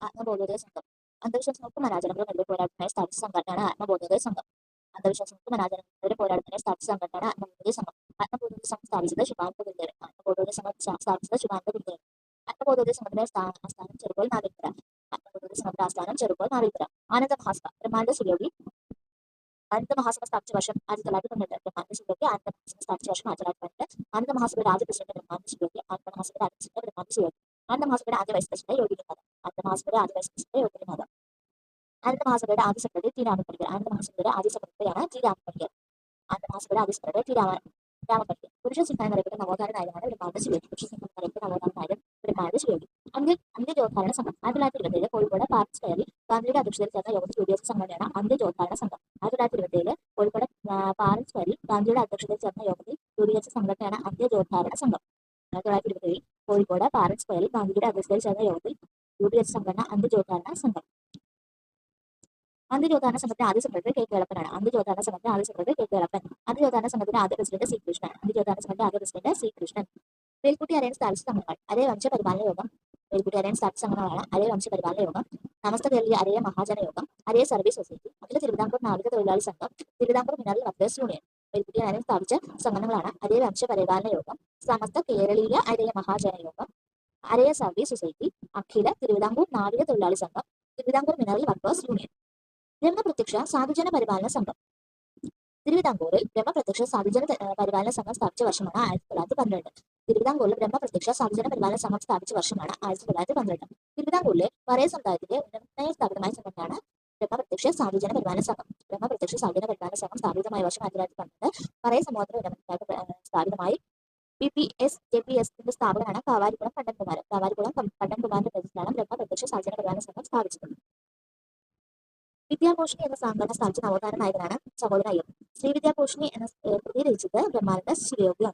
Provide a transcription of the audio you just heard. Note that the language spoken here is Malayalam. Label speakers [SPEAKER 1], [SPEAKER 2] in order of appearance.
[SPEAKER 1] ആത്മബോധോദയ സംഘം. അന്ധവിശ്വാസങ്ങൾക്കും അനാചാരങ്ങളും പോരാട്ടത്തിനായി സ്ഥാപിച്ച സംഘടനയാണ് ആത്മബോധോദയ സംഘം. അന്ധവിശ്വാസങ്ങൾക്കും അനാചാരങ്ങൾക്കെതിരെ പോരാട്ടത്തിനായി സ്ഥാപിച്ച സംഘടനയാണ് ആത്മബോധോദയ സംഘം. ആത്മബോധോദയ സംഘം സ്ഥാപിച്ചത് ശിവാനന്ദ ഗുരുദേവൻ. ആത്മബോധോദയ സംഘം സ്ഥാപിച്ചത് ശിവാനന്ദ ഗുരുദേവൻ. ആത്മബോധോദയ സംഘത്തിന്റെ ആസ്ഥാനം ചെറുകോൽ നാഗേന്ദ്ര. ആത്മബോധോദയ സംഘത്തിന്റെ ആസ്ഥാനം ചെറുകോൽ നാഗേന്ദ്ര. ആനന്ദ മഹാസഭ ബ്രഹ്മാനന്ദ സുയോഗി. ആനന്ദ മഹാസഭ സ്ഥാപിച്ച വർഷം 1912. ബ്രഹ്മാനന്ദ സുയോഗി ആനന്ദ മഹാസഭ സ്ഥാപിച്ച വർഷം 1912. ആനന്ദ മഹാസഭയുടെ ആദ്യ പ്രസിഡന്റ് ബ്രഹ്മാനന്ദ സുയോഗി. ആനന്ദ മഹാസഭയുടെ ആദ്യ പ്രസിഡന്റ് ബ്രഹ്മാനന്ദ സുയോഗി. ആനന്ദ മഹാസഭയുടെ ആദ്യ വൈസ് പ്രസിഡന്റ് യോഗി. ആനന്ദ മഹാസഭയുടെ ആദ്യ വൈസ് പ്രസിഡന്റ് യോഗി. ആനന്ദ മഹാസഭയുടെ ആദ്യ സെക്രട്ടറി ടി രാമപണിക്കർ. ആനന്ദ മഹാസഭയുടെ ആദ്യ സെക്രട്ടറിയാണ് ടി രാമപണിക്കർ. ആനന്ദ മഹാസഭയുടെ ആദ്യ സെക്രട്ടറി ടി രാമപണിക്കർ. പുരുഷ സിംഹം എന്നറിയപ്പെട്ട നവോത്ഥാന നായകനാണ് ബ്രഹ്മാനന്ദ സുയോഗി. പുരുഷ സിംഹം എന്നറിയപ്പെട്ട നവോത്ഥാന നായകൻ ബ്രഹ്മാനന്ദ സുയോഗി. അന്ത്യജോദ്ധാരണ സംഘം 1927 കോഴിക്കോട് പാർക്സ് സ്ക്വയറിൽ ഗാന്ധിയുടെ അധ്യക്ഷതയിൽ ചേർന്ന യോഗത്തിൽ രൂപീകരിച്ച സംഘടനയാണ് അന്ത്യജോദ്ധാരണ സംഘം. 1927 കോഴിക്കോട് പാർക്സ് സ്ക്വയറിൽ ഗാന്ധിയുടെ അധ്യക്ഷതയിൽ ചേർന്ന യോഗത്തിൽ രൂപീകരിച്ച സംഘടനയാണ് അന്ത്യജോദ്ധാരണ സംഘം. 1927 കോഴിക്കോട് പാർക്സ് സ്ക്വയറിൽ ഗാന്ധിയുടെ അധ്യക്ഷതയിൽ ചേർന്ന യോഗത്തിൽ രൂപീകരിച്ച സംഘടന അന്ത്യജോദ്ധാരണ സംഘം. അന്ത്യജോദ്ധാരണ സംഘത്തിന്റെ ആദ്യ സെക്രട്ടറി കെ കേളപ്പനാണ്. അന്ത്യജോദ്ധാരണ സംഘത്തിന്റെ ആദ്യ സെക്രട്ടറി കെ കേളപ്പൻ. അന്ത്യജോദ്ധാരണ സംഘത്തിന്റെ ആദ്യ പ്രസിഡന്റ് സി കൃഷ്ണൻ. അന്ത്യജോദ്ധാരണ സംഘത്തിന്റെ ആദ്യ പ്രസിഡന്റ് സി കൃഷ്ണൻ. വേൽക്കുട്ടി അരയൻ സ്ഥാപിച്ച സംഘങ്ങൾ. അരയ വംശ പരിപാലന യോഗം. വേൽക്കുട്ടി അരയൻ സ്ഥാപിച്ച സംഘങ്ങളാണ് അരയ വംശ പരിപാലന യോഗം, നമസ്ത കേരളീയ അരയ മഹാജന യോഗം, അരയ സർവീസ് സൊസൈറ്റി, അഖില തിരുവിതാംകൂർ നാവിക തൊഴിലാളി സംഘം, Thiruvithamkoor mineral workers union. Velukkutty അരയൻ സ്ഥാപിച്ച സംഘടനകളാണ് അരയ വംശ പരിപാലന യോഗം, സമസ്ത കേരളീയ അരയ മഹാജന യോഗം, അരയ സർവീസ് സൊസൈറ്റി, അഖില തിരുവിതാംകൂർ നാവിക തൊഴിലാളി സംഘം, തിരുവിതാംകൂർ മിനറൽ വർക്കേഴ്സ് യൂണിയൻ. ബ്രഹ്മപ്രത്യക്ഷ സാധുജന പരിപാലന സംഘം. തിരുവിതാംകൂറിൽ ബ്രഹ്മപ്രത്യക്ഷ സാധുജന പരിപാലന സംഘം സ്ഥാപിച്ച വർഷമാണ് 1912. തിരുവിതാംകൂറിൽ ബ്രഹ്മപ്രത്യക്ഷ സാധുജന പരിപാലന സംഘം സ്ഥാപിച്ച വർഷമാണ് 1912. തിരുവിതാംകൂറിലെ പറയ സമുദായത്തിന്റെ ഉന്നതനായി സ്ഥാപിതമായ സംഘടനയാണ് ബ്രഹ്മപ്രത്യക്ഷ സാധുജന പരിപാലന സംഘം. ബ്രഹ്മപ്രത്യക്ഷ സാധുജന പരിപാലന സംഘം സ്ഥാപിതമായ വർഷം 1912. പറയ സമൂഹത്തിന് ഉന്നതനായിട്ട് സ്ഥാപിതമായി JPS സ്ഥാപകനാണ് കാവാരിക്കുളം കണ്ടൻകുമാരൻ. കാവാരിക്കുളം കണ്ടൻകുമാരന്റെ നേതൃത്വത്തിലാണ് ബ്രഹ്മപ്രത്യക്ഷ സാധുജന പരിപാലന സംഘം സ്ഥാപിച്ചത്. വിദ്യാപോഷിണി എന്ന സംഘടന സ്ഥാപിച്ച നവോത്ഥാന നായകനാണ് സഹോദരൻ അയ്യപ്പൻ. ശ്രീ വിദ്യാപോഷിണി എന്ന കൃതി രചിച്ചത് ബ്രഹ്മാനന്ദ സുയോഗി.